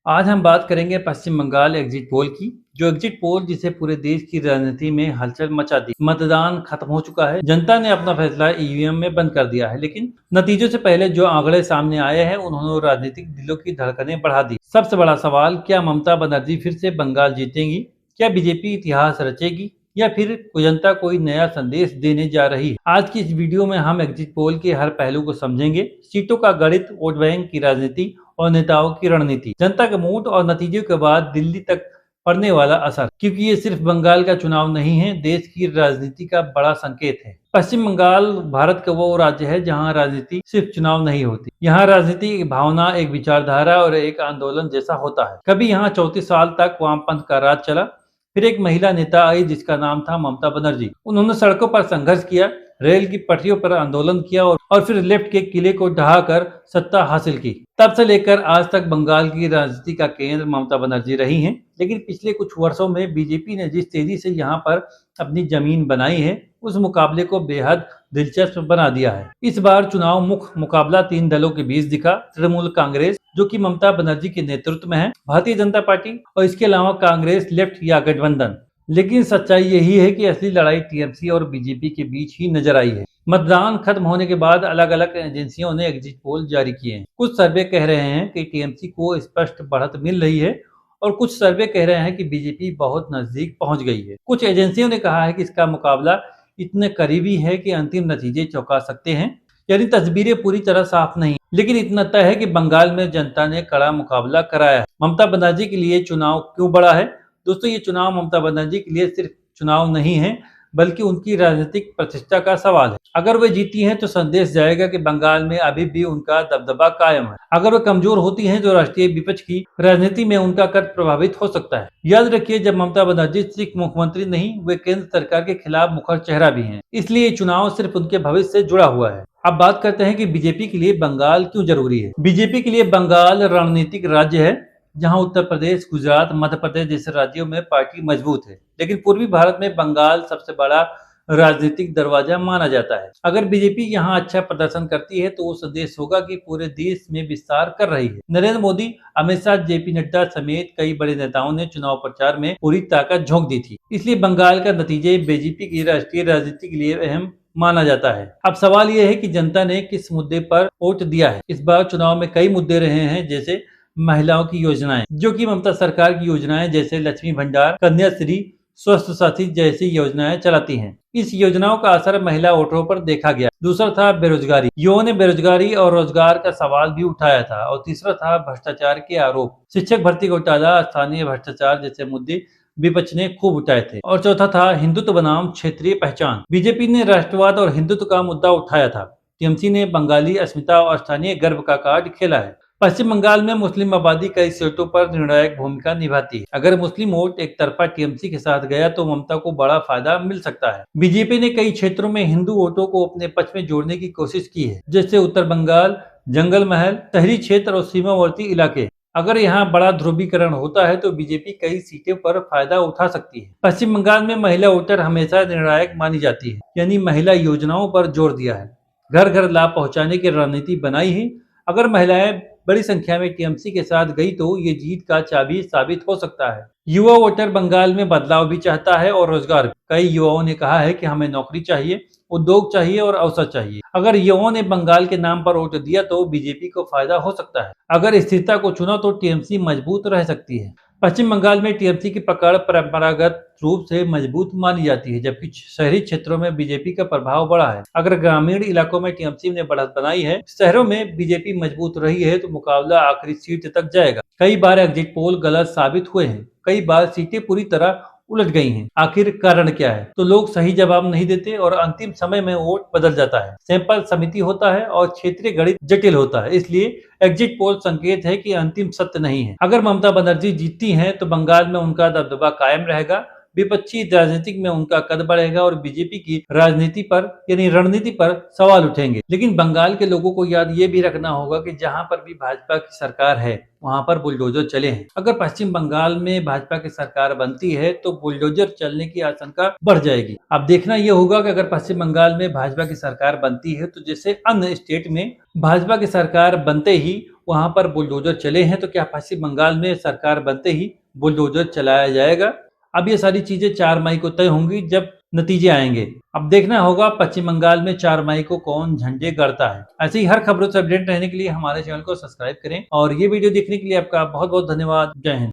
आज हम बात करेंगे पश्चिम बंगाल एग्जिट पोल की। जो एग्जिट पोल जिसे पूरे देश की राजनीति में हलचल मचा दी। मतदान खत्म हो चुका है, जनता ने अपना फैसला ईवीएम में बंद कर दिया है, लेकिन नतीजों से पहले जो आंकड़े सामने आए हैं उन्होंने राजनीतिक दिलों की धड़कनें बढ़ा दी। सबसे बड़ा सवाल, क्या ममता बनर्जी फिर से बंगाल जीतेंगी? क्या बीजेपी इतिहास रचेगी या फिर जनता कोई नया संदेश देने जा रही है? आज की इस वीडियो में हम एग्जिट पोल के हर पहलू को समझेंगे। सीटों का गणित, वोट बैंक की राजनीति और नेताओं की रणनीति, जनता का मूड और नतीजों के बाद दिल्ली तक पड़ने वाला असर। क्योंकि ये सिर्फ बंगाल का चुनाव नहीं है, देश की राजनीति का बड़ा संकेत है। पश्चिम बंगाल भारत का वो राज्य है जहां राजनीति सिर्फ चुनाव नहीं होती। यहाँ राजनीति एक भावना, एक विचारधारा और एक आंदोलन जैसा होता है। कभी यहाँ 34 साल तक वामपंथ का राज चला। फिर एक महिला नेता आई जिसका नाम था ममता बनर्जी। उन्होंने सड़कों पर संघर्ष किया, रेल की पटरियों पर आंदोलन किया और फिर लेफ्ट के किले को ढहाकर सत्ता हासिल की। तब से लेकर आज तक बंगाल की राजनीति का केंद्र ममता बनर्जी रही हैं। लेकिन पिछले कुछ वर्षों में बीजेपी ने जिस तेजी से यहाँ पर अपनी जमीन बनाई है, उस मुकाबले को बेहद दिलचस्प बना दिया है। इस बार चुनाव मुख्य मुकाबला 3 दलों के बीच दिखा। तृणमूल कांग्रेस, जो कि ममता बनर्जी के नेतृत्व में है, भारतीय जनता पार्टी और इसके अलावा कांग्रेस लेफ्ट या गठबंधन। लेकिन सच्चाई यही है कि असली लड़ाई टीएमसी और बीजेपी के बीच ही नजर आई है। मतदान खत्म होने के बाद अलग अलग एजेंसियों ने एग्जिट पोल जारी किए हैं। कुछ सर्वे कह रहे हैं कि टीएमसी को स्पष्ट बढ़त मिल रही है और कुछ सर्वे कह रहे हैं कि बीजेपी बहुत नजदीक पहुंच गई है। कुछ एजेंसियों ने कहा है कि इसका मुकाबला इतने करीबी है कि अंतिम नतीजे चौंका सकते हैं। यानी तस्वीरें पूरी तरह साफ नहीं, लेकिन इतना तय है कि बंगाल में जनता ने कड़ा मुकाबला कराया है। ममता बनर्जी के लिए चुनाव क्यों बड़ा है? दोस्तों, ये चुनाव ममता बनर्जी के लिए सिर्फ चुनाव नहीं है, बल्कि उनकी राजनीतिक प्रतिष्ठा का सवाल है। अगर वे जीती हैं तो संदेश जाएगा कि बंगाल में अभी भी उनका दबदबा कायम है। अगर वे कमजोर होती हैं तो राष्ट्रीय विपक्ष की राजनीति में उनका कद प्रभावित हो सकता है। याद रखिए, जब ममता बनर्जी सिर्फ मुख्यमंत्री नहीं, वे केंद्र सरकार के खिलाफ मुखर चेहरा भी हैं। इसलिए चुनाव सिर्फ उनके भविष्य से जुड़ा हुआ है। अब बात करते हैं कि बीजेपी के लिए बंगाल क्यों जरूरी है। बीजेपी के लिए बंगाल रणनीतिक राज्य है, जहां उत्तर प्रदेश, गुजरात, मध्य प्रदेश जैसे राज्यों में पार्टी मजबूत है। लेकिन पूर्वी भारत में बंगाल सबसे बड़ा राजनीतिक दरवाजा माना जाता है। अगर बीजेपी यहां अच्छा प्रदर्शन करती है तो वो संदेश होगा कि पूरे देश में विस्तार कर रही है। नरेंद्र मोदी, अमित शाह, जेपी नड्डा समेत कई बड़े नेताओं ने चुनाव प्रचार में पूरी ताकत झोंक दी थी। इसलिए बंगाल का नतीजे बीजेपी की राष्ट्रीय राजनीति के लिए अहम माना जाता है। अब सवाल यह है कि जनता ने किस मुद्दे पर वोट दिया है। इस बार चुनाव में कई मुद्दे रहे हैं, जैसे महिलाओं की योजनाएं, जो कि ममता सरकार की योजनाएं जैसे लक्ष्मी भंडार, कन्याश्री, स्वस्थ साथी जैसी योजनाएं चलाती हैं। इस योजनाओं का असर महिला वोटरों पर देखा गया। दूसरा था बेरोजगारी। युवाओं ने बेरोजगारी और रोजगार का सवाल भी उठाया था। और तीसरा था भ्रष्टाचार के आरोप। शिक्षक भर्ती घोटाला, स्थानीय भ्रष्टाचार जैसे मुद्दे विपक्ष ने खूब उठाए थे। और चौथा था हिंदुत्व बनाम क्षेत्रीय पहचान। बीजेपी ने राष्ट्रवाद और हिंदुत्व का मुद्दा उठाया था। टीएमसी ने बंगाली अस्मिता और स्थानीय गर्व का कार्ड खेला है। पश्चिम बंगाल में मुस्लिम आबादी कई सीटों पर निर्णायक भूमिका निभाती है। अगर मुस्लिम वोट एक तरफा टीएमसी के साथ गया तो ममता को बड़ा फायदा मिल सकता है। बीजेपी ने कई क्षेत्रों में हिंदू वोटों को अपने पक्ष में जोड़ने की कोशिश की है, जैसे उत्तर बंगाल, जंगल महल, शहरी क्षेत्र और सीमावर्ती इलाके। अगर यहाँ बड़ा ध्रुवीकरण होता है तो बीजेपी कई सीटों पर फायदा उठा सकती है। पश्चिम बंगाल में महिला वोटर हमेशा निर्णायक मानी जाती है, यानी महिला योजनाओं पर जोर दिया है, घर घर लाभ पहुंचाने की रणनीति बनाई है। अगर महिलाएं बड़ी संख्या में टीएमसी के साथ गई तो ये जीत का चाबी साबित हो सकता है। युवा वोटर बंगाल में बदलाव भी चाहता है और रोजगार भी। कई युवाओं ने कहा है कि हमें नौकरी चाहिए, उद्योग चाहिए और अवसर चाहिए। अगर युवाओं ने बंगाल के नाम पर वोट दिया तो बीजेपी को फायदा हो सकता है। अगर स्थिरता को चुना तो टीएमसी मजबूत रह सकती है। पश्चिम बंगाल में टीएमसी की पकड़ परंपरागत रूप से मजबूत मानी जाती है, जबकि शहरी क्षेत्रों में बीजेपी का प्रभाव बढ़ा है। अगर ग्रामीण इलाकों में टीएमसी ने बढ़त बनाई है, शहरों में बीजेपी मजबूत रही है, तो मुकाबला आखिरी सीट तक जाएगा। कई बार एग्जिट पोल गलत साबित हुए हैं, कई बार सीटें पूरी तरह उलट गई हैं। आखिर कारण क्या है? तो लोग सही जवाब नहीं देते और अंतिम समय में वोट बदल जाता है। सैंपल समिति होता है और क्षेत्रीय गणित जटिल होता है। इसलिए एग्जिट पोल संकेत है कि अंतिम सत्य नहीं है। अगर ममता बनर्जी जीतती हैं तो बंगाल में उनका दबदबा कायम रहेगा। विपक्षी राजनीतिक में उनका कद बढ़ेगा और बीजेपी की राजनीति पर यानी रणनीति पर सवाल उठेंगे। लेकिन बंगाल के लोगों को याद ये भी रखना होगा कि जहां पर भी भाजपा की सरकार है वहां पर बुलडोजर चले हैं। अगर पश्चिम बंगाल में भाजपा की सरकार बनती है तो बुलडोजर चलने की आशंका बढ़ जाएगी। अब देखना यह होगा कि अगर पश्चिम बंगाल में भाजपा की सरकार बनती है तो जैसे अन्य स्टेट में भाजपा की सरकार बनते ही वहां पर बुलडोजर चले हैं, तो क्या पश्चिम बंगाल में सरकार बनते ही बुलडोजर चलाया जाएगा? अब ये सारी चीजें 4 मई को तय होंगी जब नतीजे आएंगे। अब देखना होगा पश्चिम बंगाल में 4 मई को कौन झंडे गाड़ता है। ऐसे ही हर खबरों से अपडेट रहने के लिए हमारे चैनल को सब्सक्राइब करें और ये वीडियो देखने के लिए आपका बहुत बहुत धन्यवाद। जय हिंद।